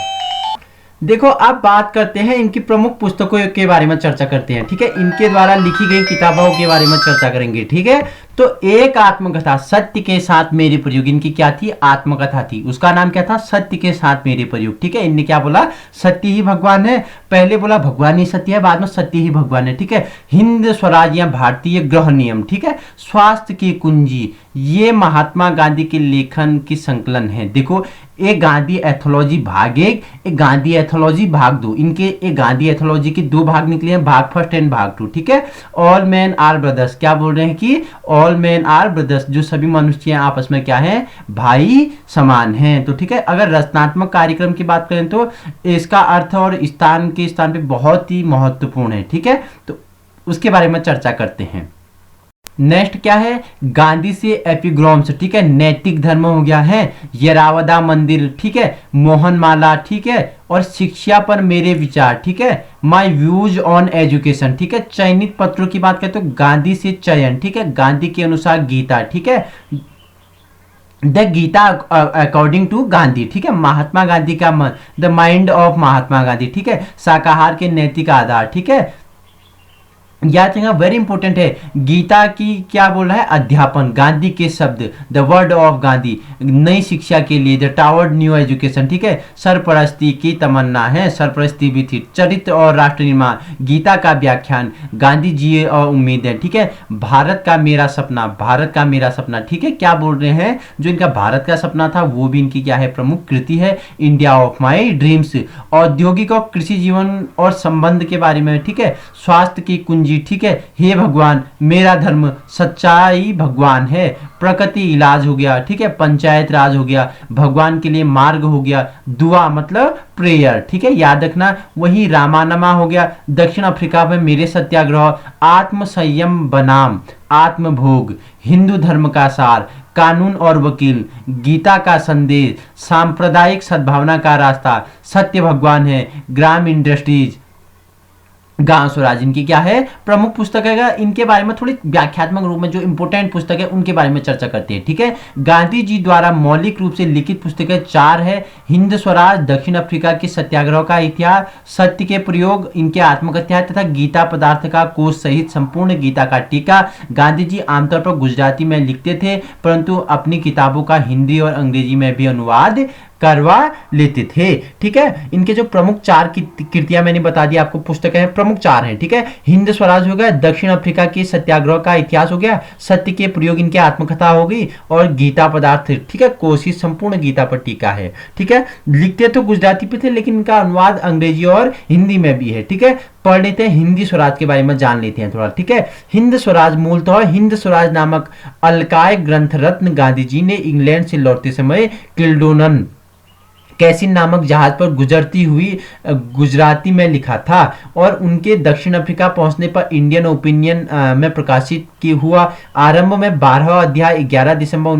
देखो, अब बात करते हैं इनकी प्रमुख पुस्तकों के बारे में, चर्चा करते हैं। ठीक है, इनके द्वारा लिखी गई किताबों के बारे में चर्चा करेंगे। ठीक है, तो एक आत्मकथा, सत्य के साथ मेरे प्रयोग, इनकी क्या थी, आत्मकथा थी, उसका नाम क्या था, सत्य के साथ मेरे प्रयोग। ठीक है, इनने क्या बोला, सत्य ही भगवान है, पहले बोला भगवान ही सत्य है, बाद में सत्य ही भगवान है। ठीक है, हिंद स्वराज या भारतीय गृह नियम, ठीक है, स्वास्थ्य की कुंजी, ये महात्मा गांधी के लेखन की संकलन है। देखो, एक गांधी एथोलॉजी भाग 1, एक गांधी एथोलॉजी भाग 2, इनके एक गांधी एथोलॉजी के 2 भाग निकले हैं, भाग फर्स्ट एंड भाग 2। ठीक है, ऑल मैन आर ब्रदर्स, क्या बोल रहे हैं कि ऑल मैन आर ब्रदर्स, जो सभी मनुष्य आपस में क्या है, भाई समान हैं। तो ठीक है, अगर रचनात्मक कार्यक्रम की बात करें तो इसका अर्थ और स्थान के स्थान पे बहुत ही महत्वपूर्ण है। ठीक है, तो उसके बारे में चर्चा करते हैं। नेक्स्ट क्या है, गांधी से एपिग्राम्स, ठीक है, नैतिक धर्म हो गया है, येरावदा मंदिर, ठीक है, मोहनमाला, ठीक है, और शिक्षा पर मेरे विचार, ठीक है, माय व्यूज ऑन एजुकेशन। ठीक है, चयनित पत्रों की बात करें तो गांधी से चयन, ठीक है, गांधी के अनुसार गीता, ठीक है, the Gita according to Gandhi, ठीक है, महात्मा गांधी का मन, the mind of Mahatma Gandhi, ठीक है, शाकाहार के नैतिक आधार, ठीक है, याद रखना वेरी इंपॉर्टेंट है। गीता की क्या बोल रहा है, अध्यापन, गांधी के शब्द, द वर्ड ऑफ गांधी, नई शिक्षा के लिए, द टावर्ड न्यू एजुकेशन, ठीक है, सरपरस्ती की तमन्ना है, सरपरस्ती भी थी, चरित्र और राष्ट्र निर्माण, गीता का व्याख्यान, गांधी जी और उम्मीद है, ठीक है, भारत का मेरा सपना, भारत का मेरा सपना, ठीक है, क्या बोल रहे हैं, जो इनका भारत का सपना था वो भी इनकी क्या है, प्रमुख कृति है, इंडिया ऑफ माई ड्रीम्स, औद्योगिक और कृषि जीवन और संबंध के बारे में, ठीक है, स्वास्थ्य की कुंजी, ठीक है, हे भगवान मेरा धर्म, सच्चाई भगवान है, प्रकृति इलाज हो गया, ठीक है, पंचायत राज हो गया, भगवान के लिए मार्ग हो गया, दुआ मतलब प्रेयर, ठीक है, याद रखना, वही रामानमा हो गया, दक्षिण अफ्रीका में मेरे सत्याग्रह, आत्म संयम बनाम आत्मभोग, हिंदू धर्म का सार, कानून और वकील, गीता का संदेश, सांप्रदायिक सद्भावना का रास्ता, सत्य भगवान है, ग्राम इंडस्ट्रीज, गांव स्वराज, इनकी क्या है, प्रमुख पुस्तक है। इनके बारे में थोड़ी व्याख्यात्मक रूप में जो इंपोर्टेंट पुस्तक है उनके बारे में चर्चा करते हैं। ठीक है, गांधी जी द्वारा मौलिक रूप से लिखित पुस्तकें 4 है, हिंद स्वराज, दक्षिण अफ्रीका के सत्याग्रह का इतिहास, सत्य के प्रयोग, इनके आत्मकथा तथा गीता पदार्थ का कोष सहित संपूर्ण गीता का टीका। गांधी जी आमतौर पर गुजराती में लिखते थे, परंतु अपनी किताबों का हिंदी और अंग्रेजी में भी अनुवाद करवा लेते थे। ठीक है, इनके जो प्रमुख 4 कृतियां मैंने बता दी आपको, पुस्तकें हैं, प्रमुख 4 हैं। ठीक है, हिंद स्वराज हो गया, दक्षिण अफ्रीका के सत्याग्रह का इतिहास हो गया, सत्य के प्रयोग इनके आत्मकथा हो गई, और गीता पदार्थ, ठीक है, कोशिश संपूर्ण गीता पर टीका है। ठीक है, लिखते तो गुजराती पे थे लेकिन इनका अनुवाद अंग्रेजी और हिंदी में भी है। ठीक है, पढ़ लेते हैं, हिंदी स्वराज के बारे में जान लेते हैं थोड़ा। ठीक है, हिंद स्वराज मूलतः हिंद स्वराज नामक अलकाय ग्रंथ रत्न गांधी जी ने इंग्लैंड से लौटते समय किल्डोनन कैसिन नामक जहाज पर गुजरती हुई गुजराती में लिखा था, और उनके दक्षिण अफ्रीका पहुंचने पर इंडियन ओपिनियन में प्रकाशित किया हुआ। आरंभ में 12 अध्याय 11 दिसंबर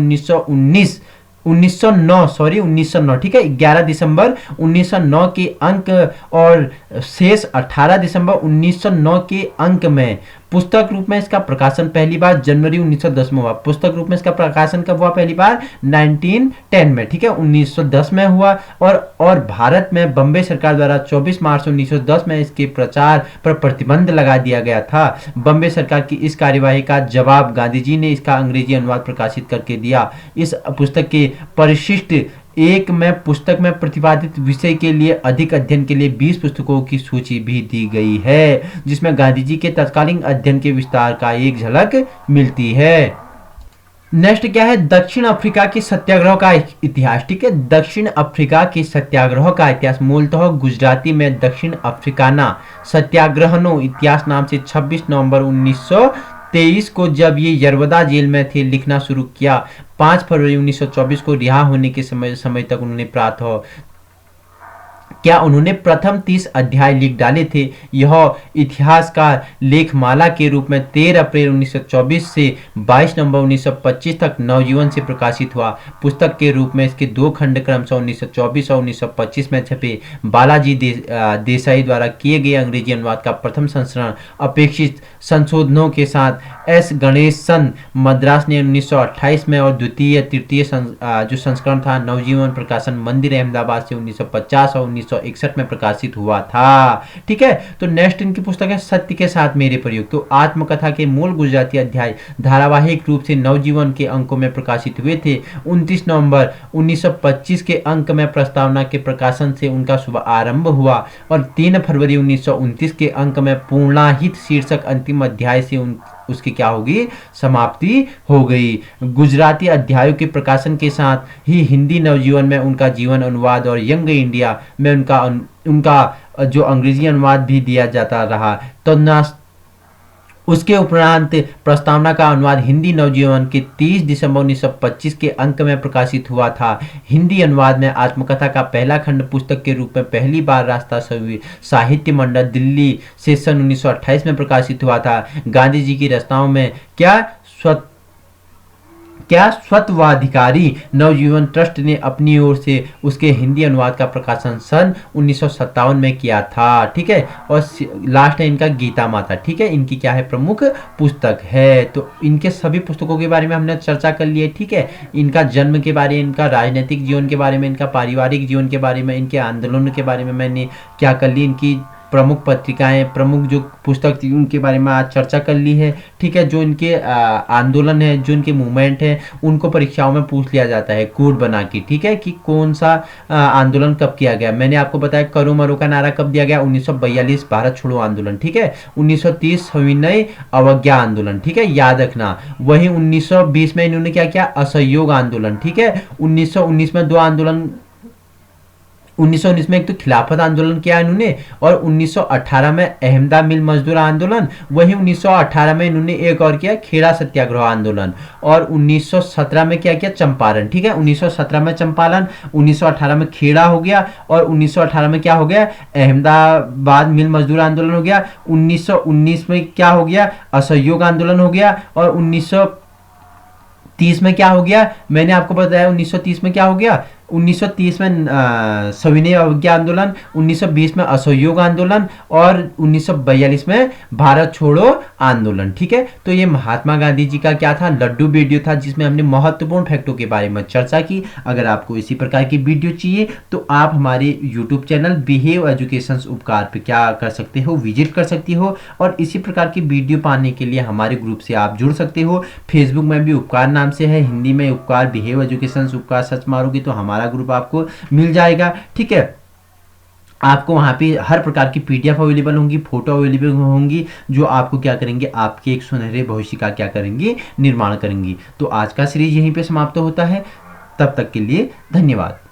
1909, ठीक है, 11 दिसंबर 1909 के अंक, और शेष 18 दिसंबर 1909 के अंक में। पुस्तक रूप में इसका प्रकाशन पहली बार जनवरी 1910 में हुआ। पुस्तक रूप में इसका प्रकाशन कब हुआ, पहली बार 1910 में, ठीक है, 1910 में हुआ। और भारत में बम्बई सरकार द्वारा 24 मार्च 1910 में इसके प्रचार पर प्रतिबंध लगा दिया गया था। बम्बई सरकार की इस कार्यवाही का जवाब गांधी जी ने इसका अंग्रेजी अनुवाद प्रकाशित करके दिया। इस पुस्तक के परिशिष्ट 1 में पुस्तक में प्रतिपादित विषय के लिए अधिक अध्ययन के लिए 20 पुस्तकों की सूची भी दी गई है, जिसमें गांधी जी के तत्कालीन अध्ययन के विस्तार का एक झलक मिलती है। नेक्स्ट क्या है, दक्षिण अफ्रीका के सत्याग्रह का इतिहास। ठीक है, दक्षिण अफ्रीका के सत्याग्रह का इतिहास मूलतः गुजराती में दक्षिण अफ्रीकाना सत्याग्रहनो इतिहास नाम से 26 नवंबर 1923 को जब ये यरवदा जेल में थे लिखना शुरू किया। 5 फरवरी 1924 को रिहा होने के समय तक उन्होंने उन्होंने प्रथम 30 अध्याय लिख डाले थे। यह इतिहासकार लेखमाला के रूप में 13 अप्रैल 1924 से 22 नवंबर 1925 तक नवजीवन से प्रकाशित हुआ। पुस्तक के रूप में इसके 2 खंड क्रमशः 1924 और 1925 में छपे। बालाजी देसाई द्वारा किए गए अंग्रेजी अनुवाद का प्रथम संस्करण अपेक्षित संशोधनों के साथ एस गणेशन मद्रास ने 1928 में, और द्वितीय तृतीय जो संस्करण था नवजीवन प्रकाशन मंदिर अहमदाबाद से 1950 और 1961 में प्रकाशित हुआ था। ठीक है, तो नेक्स्ट इनकी पुस्तक है सत्य के साथ मेरे प्रयोग। तो आत्मकथा के मूल गुजराती अध्याय धारावाहिक रूप से नवजीवन के अंकों में प्रकाशित हुए थे। 29 नवंबर 1925 के अंक में प्रस्तावना के प्रकाशन से उनका शुभ आरंभ हुआ और 3 फरवरी 1929 के अंक में पूर्णाहित शीर्षक अंतिम अध्याय से उसकी क्या होगी, समाप्ति हो गई। गुजराती अध्यायों के प्रकाशन के साथ ही हिंदी नवजीवन में उनका जीवन अनुवाद और यंग इंडिया में उनका जो अंग्रेजी अनुवाद भी दिया जाता रहा। तो उसके उपरांत प्रस्तावना का अनुवाद हिंदी नवजीवन के 30 दिसंबर 1925 के अंक में प्रकाशित हुआ था। हिंदी अनुवाद में आत्मकथा का पहला खंड पुस्तक के रूप में पहली बार रास्ता साहित्य मंडल दिल्ली से सन 1928 में प्रकाशित हुआ था। गांधी जी की रचनाओं में स्वत्वाधिकारी नवजीवन ट्रस्ट ने अपनी ओर से उसके हिंदी अनुवाद का प्रकाशन सन 1957 में किया था। ठीक है, और लास्ट है इनका गीता माता। ठीक है, इनकी क्या है, प्रमुख पुस्तक है। तो इनके सभी पुस्तकों के बारे में हमने चर्चा कर ली है। ठीक है, इनका जन्म के बारे में, इनका राजनीतिक जीवन के बारे में, इनका पारिवारिक जीवन के बारे में, इनके आंदोलन के बारे में मैंने क्या कर ली, इनकी प्रमुख पत्रिकाएं, प्रमुख जो पुस्तक थी उनके बारे में आज चर्चा कर ली है। ठीक है, जो इनके आंदोलन है, जो इनके मूवमेंट है, उनको परीक्षाओं में पूछ लिया जाता है कोड बना के। ठीक है, कि कौन सा आंदोलन कब किया गया। मैंने आपको बताया करो मरो का नारा कब दिया गया, 1942 भारत छोड़ो आंदोलन। ठीक है, 1930 सविनय अवज्ञा आंदोलन। ठीक है, याद रखना। वही 1920 में इन्होंने क्या किया, असहयोग आंदोलन। ठीक है, 1919 में 2 आंदोलन, 1919 में एक तो खिलाफत आंदोलन किया इन्होंने, और 1918 में अहमदा मिल मजदूर आंदोलन। वही 1918 में इन्होंने एक और किया, खेड़ा सत्याग्रह आंदोलन, और 1917 में क्या किया, चंपारण। ठीक है, 1917 में चंपारण, 1918 में खेड़ा हो गया, और 1918 में क्या हो गया, अहमदाबाद मिल मजदूर आंदोलन हो गया। 1919 में क्या हो गया, असहयोग आंदोलन हो गया, और 1930 में क्या हो गया, मैंने आपको बताया 1930 में क्या हो गया, 1930 में सविनय अवज्ञा आंदोलन, 1920 में असहयोग आंदोलन, और 1942 में भारत छोड़ो आंदोलन। ठीक है, तो ये महात्मा गांधी जी का क्या था, लड्डू वीडियो था, जिसमें हमने महत्वपूर्ण फैक्टों के बारे में चर्चा की। अगर आपको इसी प्रकार की वीडियो चाहिए तो आप हमारे यूट्यूब चैनल बिहेव एजुकेशन उपकार पे क्या कर सकते हो, विजिट कर सकती हो, और इसी प्रकार की वीडियो पाने के लिए हमारे ग्रुप से आप जुड़ सकते हो। फेसबुक में भी उपकार नाम से है, हिंदी में उपकार, बिहेव एजुकेशन उपकार सर्च मारोगे तो हमारा ग्रुप आपको मिल जाएगा। ठीक है, आपको वहां पे हर प्रकार की पीडीएफ अवेलेबल होंगी, फोटो अवेलेबल होंगी, जो आपको क्या करेंगे, आपके एक सुनहरे भविष्य का क्या करेंगे, निर्माण करेंगी। तो आज का सीरीज यहीं पे समाप्त होता है। तब तक के लिए धन्यवाद।